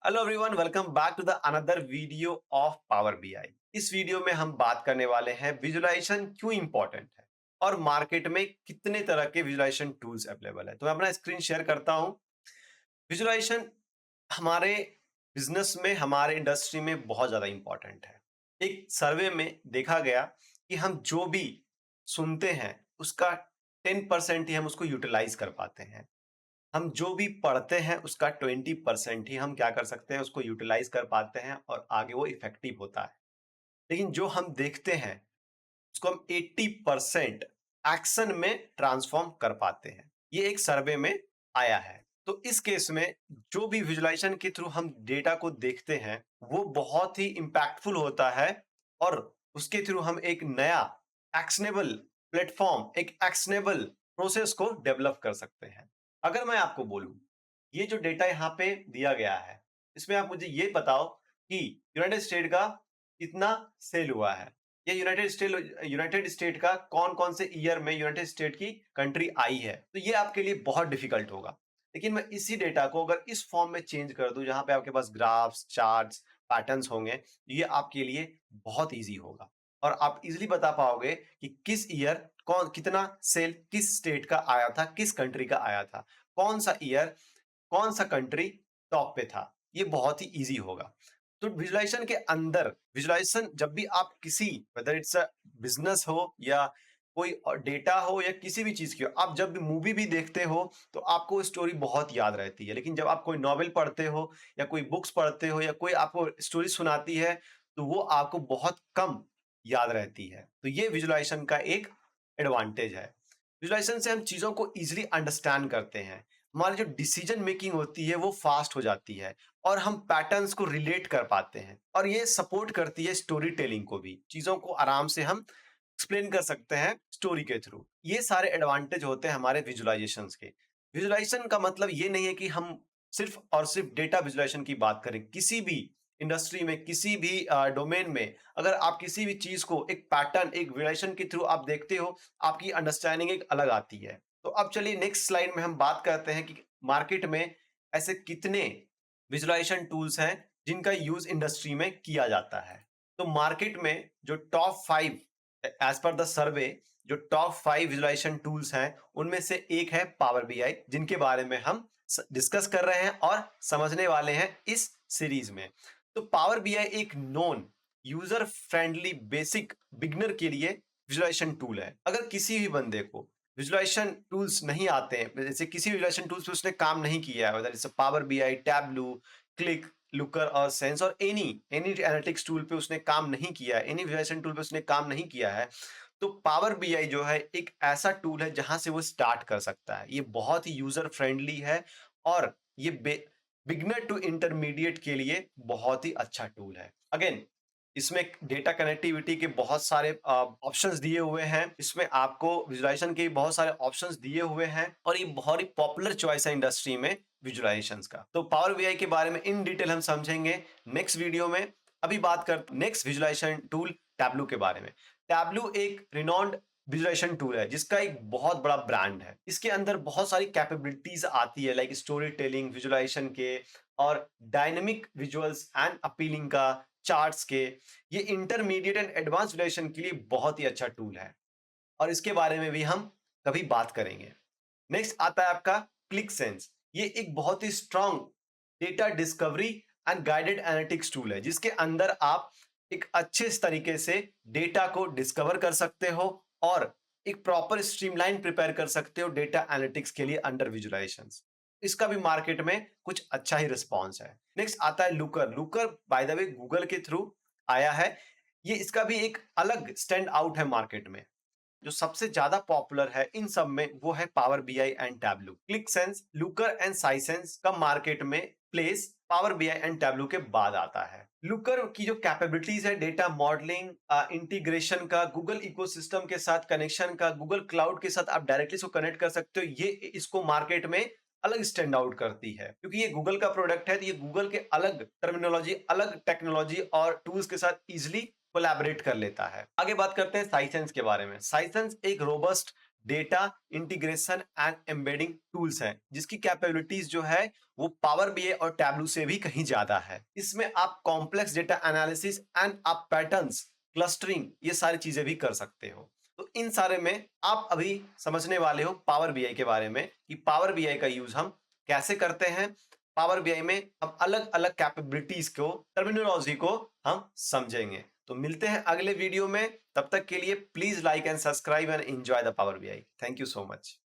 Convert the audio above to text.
Hello everyone, welcome back to the another video of power BI. इस वीडियो में हम बात करने वाले हैं विजुअलाइजेशन क्यों इंपॉर्टेंट है और मार्केट में कितने तरह के विजुअलाइजेशन टूल्स अवेलेबल है। तो मैं अपना स्क्रीन शेयर करता हूं। विजुअलाइजेशन हमारे बिजनेस में, हमारे इंडस्ट्री में बहुत ज्यादा इंपॉर्टेंट है। एक सर्वे में देखा गया कि हम जो भी सुनते हैं उसका 10% ही हम उसको यूटिलाइज कर पाते हैं। हम जो भी पढ़ते हैं उसका 20% ही हम क्या कर सकते हैं, उसको यूटिलाइज कर पाते हैं और आगे वो इफेक्टिव होता है। लेकिन जो हम देखते हैं उसको हम 80% एक्शन में ट्रांसफॉर्म कर पाते हैं। ये एक सर्वे में आया है। तो इस केस में जो भी विजुअलाइजेशन के थ्रू हम डेटा को देखते हैं वो बहुत ही इंपैक्टफुल होता है और उसके थ्रू हम एक नया एक्शनेबल प्लेटफॉर्म, एक एक्शनेबल प्रोसेस को डेवलप कर सकते हैं। अगर मैं आपको बोलूं, ये जो डेटा यहाँ पे दिया गया है इसमें आप मुझे ये बताओ कि यूनाइटेड स्टेट का कितना सेल हुआ है, या यूनाइटेड स्टेट का कौन कौन से ईयर में यूनाइटेड स्टेट की कंट्री आई है। तो ये आपके लिए बहुत डिफिकल्ट होगा। लेकिन मैं इसी डेटा को अगर इस फॉर्म में चेंज कर दूं जहां पे आपके पास ग्राफ्स, चार्ट्स, पैटर्न्स होंगे, ये आपके लिए बहुत इजी होगा और आप इजीली बता पाओगे कि किस ईयर कौन कितना सेल किस स्टेट का आया था, किस कंट्री का आया था, कौन सा ईयर, कौन सा कंट्री टॉप पे था। ये बहुत ही इजी होगा। तो विजुअलाइजेशन के अंदर, विजुअलाइजेशन जब भी आप किसी, वेदर इट्स अ बिजनेस हो या कोई डेटा हो या किसी भी चीज की हो, आप जब भी मूवी भी देखते हो तो आपको स्टोरी बहुत याद रहती है। लेकिन जब आप कोई नॉवेल पढ़ते हो या कोई बुक्स पढ़ते हो या कोई आपको स्टोरी सुनाती है तो वो आपको बहुत कम याद रहती है। तो ये विजुअलाइजेशन का एक एडवांटेज है। विजुअलाइजेशन से हम चीजों को इजीली अंडरस्टैंड करते हैं। हमारी जो डिसीजन मेकिंग होती है वो फास्ट हो जाती है और हम पैटर्न्स को रिलेट कर पाते हैं और ये सपोर्ट करती है स्टोरी टेलिंग को भी। चीजों को आराम से हम एक्सप्लेन कर सकते हैं स्टोरी के थ्रू। ये सारे एडवांटेज होते हैं हमारे विजुअलाइजेशंस के। विजुअलाइजेशन का मतलब ये नहीं है कि हम सिर्फ और सिर्फ डेटा विजुअलाइजेशन की बात करें। किसी भी इंडस्ट्री में, किसी भी डोमेन में अगर आप किसी भी चीज को एक पैटर्न, एक विजुअलाइजेशन के थ्रू आप देखते हो, आपकी अंडरस्टैंडिंग एक अलग आती है। तो अब चलिए नेक्स्ट स्लाइड में हम बात करते हैं कि मार्केट में ऐसे कितने विजुअलाइजेशन टूल्स हैं जिनका यूज इंडस्ट्री में किया जाता है। तो मार्केट में जो top 5, as per the survey, जो टॉप 5 विजुअलाइजेशन टूल्स हैं उनमें से एक है पावर बीआई, जिनके बारे में हम डिस्कस कर रहे हैं और समझने वाले हैं इस सीरीज में। तो पावर बीआई एक non user friendly basic beginner के लिए विजुअलाइजेशन टूल है। अगर किसी भी बंदे को विजुअलाइजेशन टूल्स नहीं आते हैं, जैसे किसी विजुअलाइजेशन टूल्स पे उसने काम नहीं किया है, whether it's power BI, tableau, click, looker और सेंस और एनी एनी एनालिटिक्स टूल पे उसने काम नहीं किया है, एनी विजुअलाइजेशन टूल पे उसने काम नहीं किया है, तो पावर बीआई जो है एक ऐसा टूल है जहां से वो स्टार्ट कर सकता है। ये बहुत ही यूजर फ्रेंडली है और ये बिगनर टू इंटरमीडिएट के लिए बहुत ही अच्छा टूल है। अगेन, इसमें डेटा कनेक्टिविटी के बहुत सारे ऑप्शंस दिए हुए हैं। इसमें आपको विजुअलाइजेशन के बहुत सारे ऑप्शंस दिए हुए हैं और ये बहुत ही पॉपुलर चॉइस है इंडस्ट्री में विजुअलाइजेशंस का। तो पावर बीआई के बारे में इन डिटेल हम समझेंगे नेक्स्ट वीडियो में। अभी बात करते नेक्स्ट विजुअलाइजेशन टूल टैबलू के बारे में। टैबलू एक रिनॉन्ड विजुअलाइजेशन टूल है जिसका एक बहुत बड़ा ब्रांड है। इसके अंदर बहुत सारी कैपेबिलिटीज आती है, लाइक स्टोरी टेलिंग, विजुअलाइजेशन के और डायनेमिक विजुअल्स एंड अपीलिंग का, चार्ट्स के। ये इंटरमीडिएट एंड एडवांस विजुअलाइजेशन के लिए बहुत ही अच्छा टूल है और इसके बारे में भी हम कभी बात करेंगे। नेक्स्ट आता है आपका क्लिक सेंस। ये एक बहुत ही strong data discovery and guided analytics tool है जिसके अंदर आप एक अच्छे तरीके से डेटा को डिस्कवर कर सकते हो और एक प्रॉपर स्ट्रीमलाइन प्रिपेयर कर सकते हो डेटा एनालिटिक्स के लिए अंडर विजुअलाइजेशंस। इसका भी मार्केट में कुछ अच्छा ही रिस्पॉन्स है। नेक्स्ट आता है looker. Looker by the way Google के थ्रू आया है। ये इसका भी एक अलग स्टैंड आउट है मार्केट में। जो सबसे ज्यादा पॉपुलर है इन सब में वो है power BI and Tableau. Qlik Sense, Looker and Sisense का मार्केट में place power BI and Tableau के बाद आता है। लुकर की जो कैपेबिलिटीज है डेटा मॉडलिंग, इंटीग्रेशन का, गूगल इकोसिस्टम के साथ कनेक्शन का, गूगल क्लाउड के साथ आप डायरेक्टली इसको कनेक्ट कर सकते हो, ये इसको मार्केट में अलग स्टैंड आउट करती है क्योंकि ये गूगल का प्रोडक्ट है। तो ये गूगल के अलग टर्मिनोलॉजी, अलग टेक्नोलॉजी और टूल्स के साथ इजिली कोलैबोरेट कर लेता है। आगे बात करते हैं साइसेंस के बारे में। साइसेंस एक robust data integration and embedding tools हैं, जिसकी कैपेबिलिटीज जो है वो पावर बीआई और टैबलू से भी कहीं ज्यादा है। इसमें आप कॉम्प्लेक्स डेटा एनालिसिस एंड आप पैटर्न्स, क्लस्टरिंग, ये सारी चीजें भी कर सकते हो। तो इन सारे में आप अभी समझने वाले हो पावर बीआई के बारे में कि पावर बीआई का यूज हम कैसे करते हैं। पावर बीआई में हम अलग अलग कैपेबिलिटीज को, टर्मिनोलॉजी को हम समझेंगे। तो मिलते हैं अगले वीडियो में। तब तक के लिए please like and subscribe and enjoy the power BI. Thank you so much.